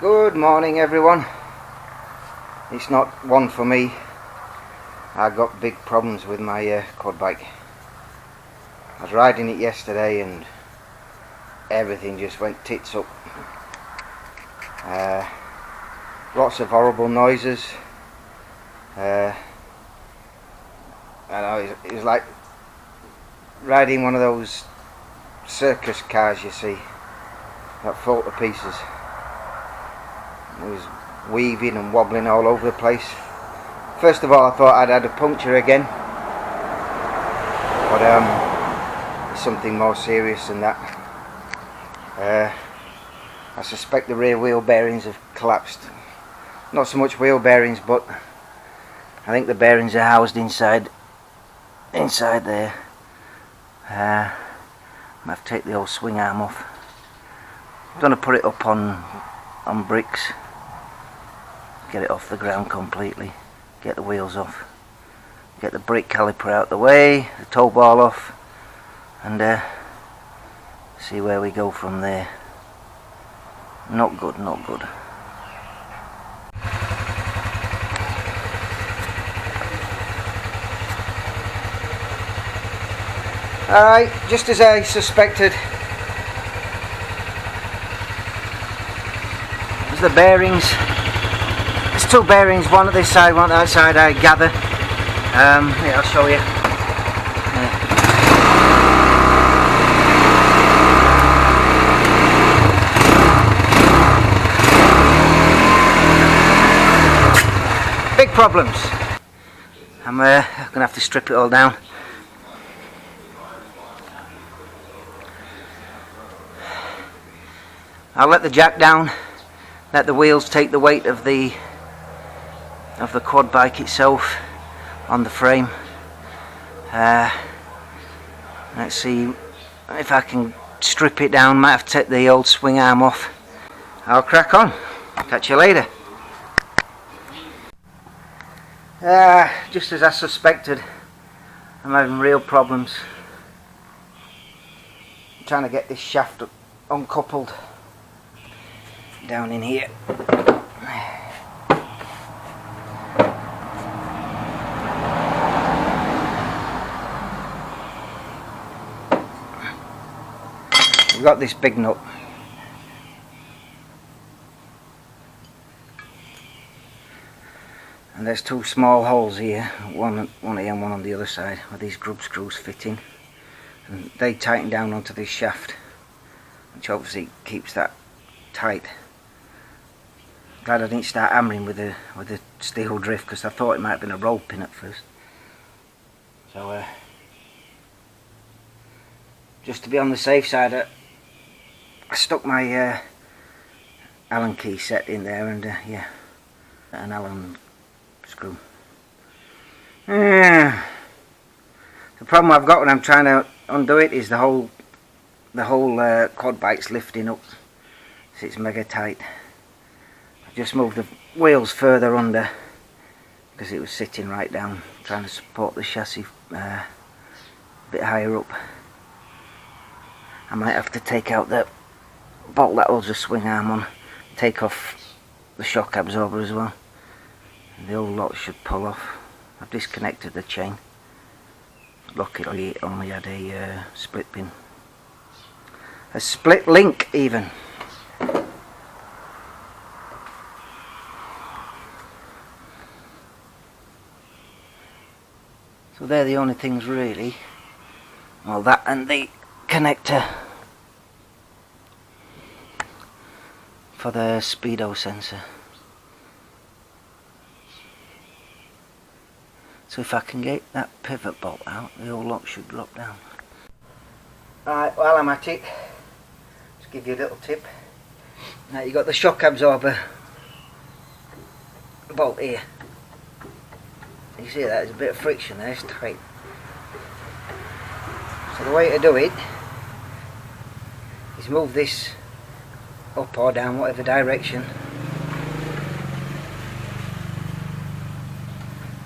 Good morning everyone. It's not one for me. I got big problems with my quad bike. I was riding it yesterday and everything just went tits up. Lots of horrible noises. I know it was like riding one of those circus cars you see that fall to pieces. It was weaving and wobbling all over the place. First of all I thought I'd had a puncture again, but it's something more serious than that. I suspect the rear wheel bearings have collapsed. Not so much wheel bearings, but I think the bearings are housed inside there. I have to take the old swing arm off. I'm going to put it up on bricks, get it off the ground completely, get the wheels off, get the brake caliper out the way, the tow ball off, and see where we go from there. Not good, not good. Alright, just as I suspected, there's the bearings. There's two bearings, one at this side, one at that side, I gather. Yeah, I'll show you. Big problems. I'm going to have to strip it all down. I'll let the jack down, let the wheels take the weight of the quad bike itself on the frame. Let's see if I can strip it down. Might have to take the old swing arm off. I'll crack on. Catch you later. Just as I suspected, I'm having real problems. I'm trying to get this shaft uncoupled down in here. We've got this big nut. And there's two small holes here, one here and one on the other side, where these grub screws fit in. And they tighten down onto this shaft, which obviously keeps that tight. Glad I didn't start hammering with the steel drift, because I thought it might have been a roll pin at first. So just to be on the safe side, I stuck my Allen key set in there, and yeah, an Allen screw. The problem I've got when I'm trying to undo it is the whole quad bike's lifting up, so it's mega tight. Just moved the wheels further under because it was sitting right down, trying to support the chassis a bit higher up. I might have to take out the bolt that holds the swing arm on, take off the shock absorber as well. The old lot should pull off. I've disconnected the chain. Luckily it only had a split pin. A split link even. So they're the only things really. Well, that and the connector for the speedo sensor. So if I can get that pivot bolt out, the whole lot should drop down. Alright, while I'm at it, just give you a little tip. Now you've got the shock absorber bolt here. You see that, there's a bit of friction there, it's tight. So the way to do it is move this up or down, whatever direction,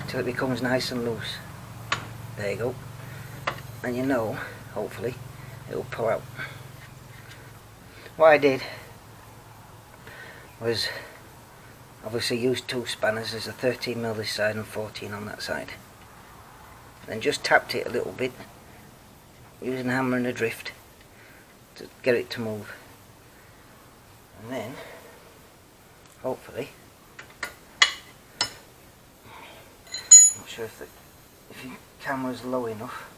until it becomes nice and loose. There you go. And you know, hopefully, it will pull out. What I did was obviously used 2 spanners. There's a 13mm this side and 14 on that side. Then just tapped it a little bit using a hammer and a drift to get it to move. And then hopefully, not sure if your camera's low enough,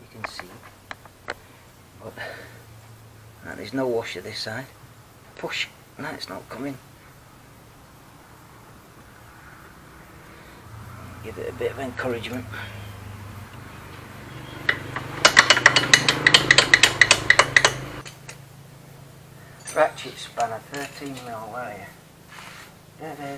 you can see, but there's no washer this side. Push, no, it's not coming. Give it a bit of encouragement. Ratchet spanner, 13mm, where are you? Da, da, da, da.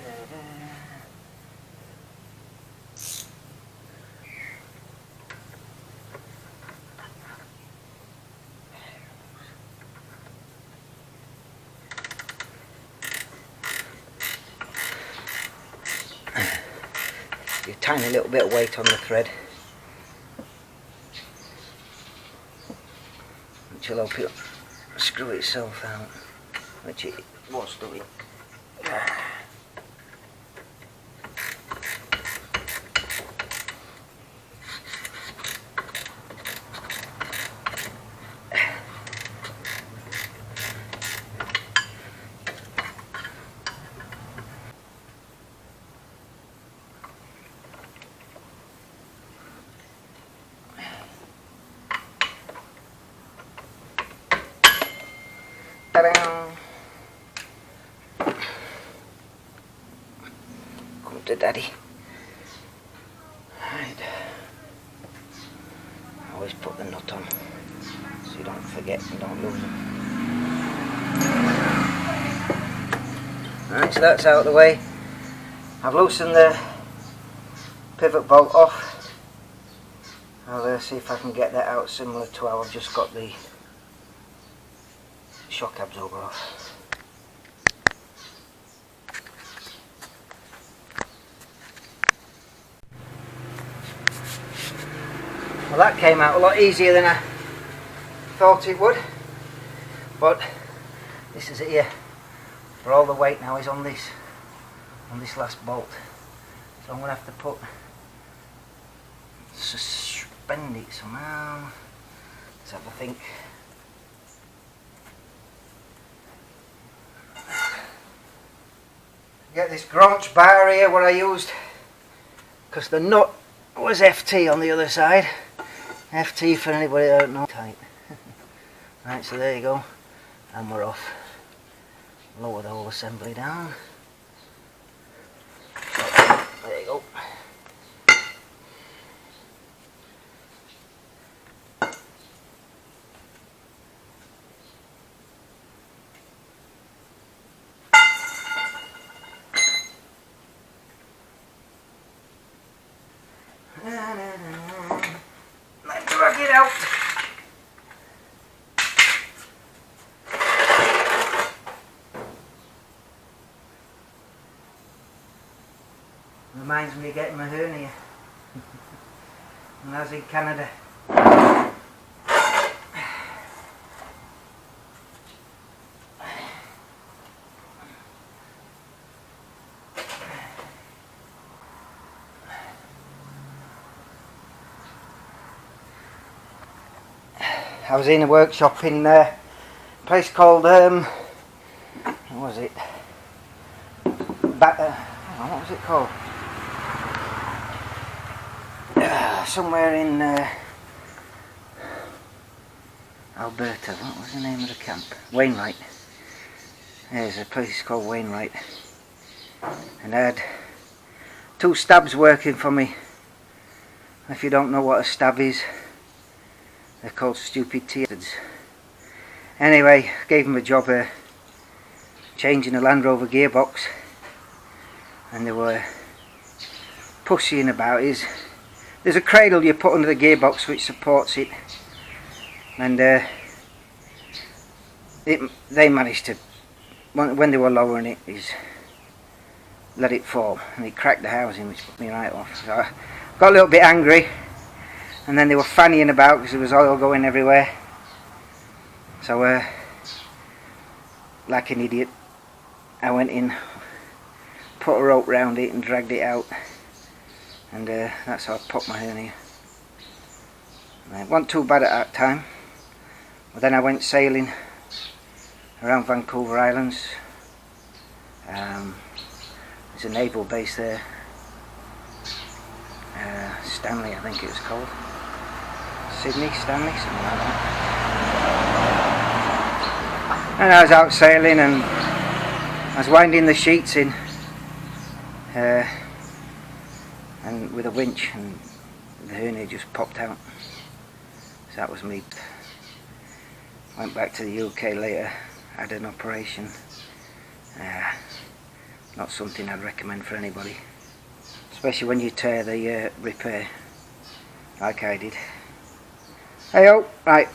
A tiny little bit of weight on the thread, which will help it screw itself out, which it was doing. Come to daddy. Right. Always put the nut on so you don't forget and don't lose them. Right, so that's out of the way. I've loosened the pivot bolt off. I'll see if I can get that out similar to how I've just got the shock absorber off. Well, that came out a lot easier than I thought it would, but this is it here, where all the weight now is on this last bolt, so I'm going to have to suspend it somehow. Let's have a think. Get this Granch bar here, what I used, because the nut was FT on the other side. FT, for anybody that don't know, tight. Right, so there you go, and we're off. Lower the whole assembly down. There you go. Let's drag it out. Reminds me of getting my hernia when I was in Canada. I was in a workshop in a place called, what was it? What was it called? Somewhere in Alberta. What was the name of the camp? Wainwright. There's a place called Wainwright. And I had 2 stabs working for me. If you don't know what a stab is, they're called stupid tears. Anyway, gave them a job changing a Land Rover gearbox, and they were pussying about. There's a cradle you put under the gearbox which supports it, and they managed to, when they were lowering it, let it fall, and it cracked the housing, which put me right off. So I got a little bit angry. And then they were fannying about because there was oil going everywhere. So like an idiot, I went in, put a rope round it and dragged it out, and that's how I popped my hernia. It wasn't too bad at that time, but then I went sailing around Vancouver Islands. There's a naval base there, Stanley I think it was called, Sydney, Stanley, something like that. And I was out sailing and I was winding the sheets in and with a winch, and the hernia just popped out. So that was me. Went back to the UK later, had an operation. Not something I'd recommend for anybody, especially when you tear the repair like I did. Hey oh, right,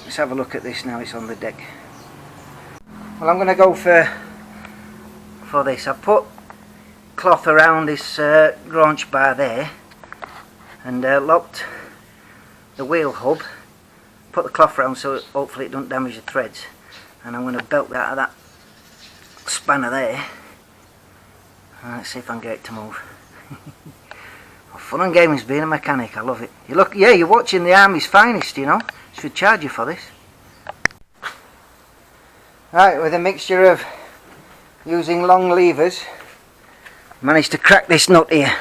let's have a look at this now. It's on the deck. Well, I'm going to go for this. I've put cloth around this graunch bar there and locked the wheel hub, put the cloth around so hopefully it don't damage the threads, and I'm going to belt that out of that spanner there. Let's see if I can get it to move. Well, fun and games being a mechanic, I love it. You look, yeah, you're watching the Army's finest, you know. Should charge you for this. Right, with a mixture of using long levers, managed to crack this nut here,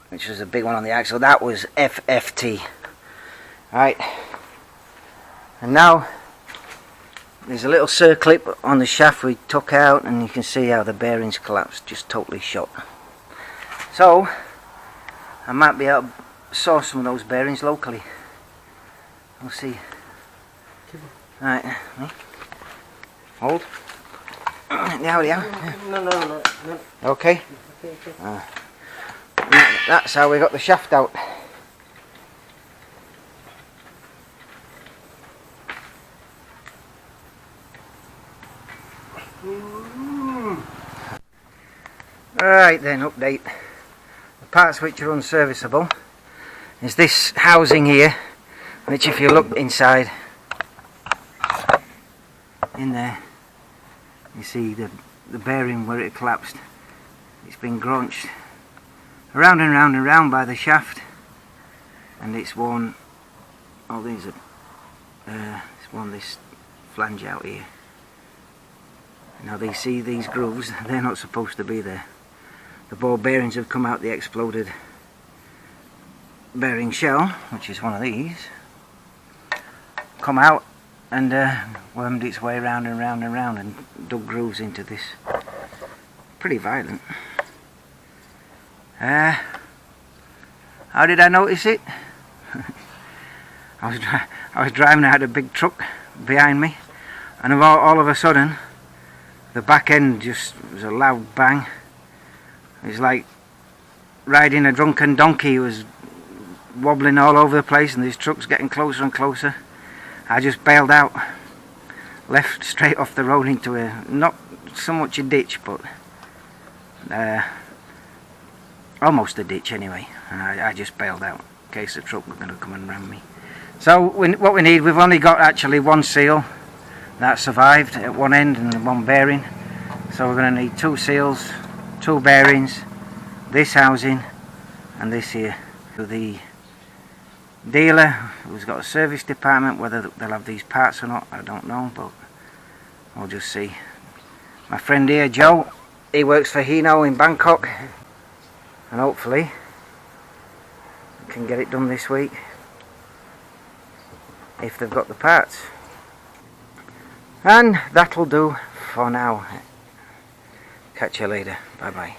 which was a big one on the axle. That was FFT. Right, and now there's a little circlip on the shaft we took out, and you can see how the bearings collapsed, just totally shot. So I might be able to source some of those bearings locally. We'll see. Right, hold. Yeah, yeah. No. Okay. That's how we got the shaft out. Right then, update. The parts which are unserviceable is this housing here, which if you look inside, in there, you see the bearing where it collapsed. It's been graunched around and round and round by the shaft, and it's worn, oh these are, it's worn this flange out here. Now they see these grooves, they're not supposed to be there. The ball bearings have come out the exploded bearing shell, which is one of these, come out and wormed its way round and round and round and dug grooves into this. Pretty violent. How did I notice it? I was driving, I had a big truck behind me, and all of a sudden the back end just was a loud bang. It was like riding a drunken donkey. It was wobbling all over the place, and this truck's getting closer and closer. I just bailed out, left straight off the road into a, not so much a ditch, but almost a ditch anyway. And I just bailed out in case the truck was going to come and ram me. So what we need, we've only got actually one seal that survived at one end and one bearing. So we're going to need 2 seals, 2 bearings, this housing and this here. So the dealer who's got a service department, whether they'll have these parts or not, I don't know, but we'll just see. My friend here, Joe, he works for Hino in Bangkok, and hopefully we can get it done this week if they've got the parts. And that'll do for now. Catch you later. Bye bye.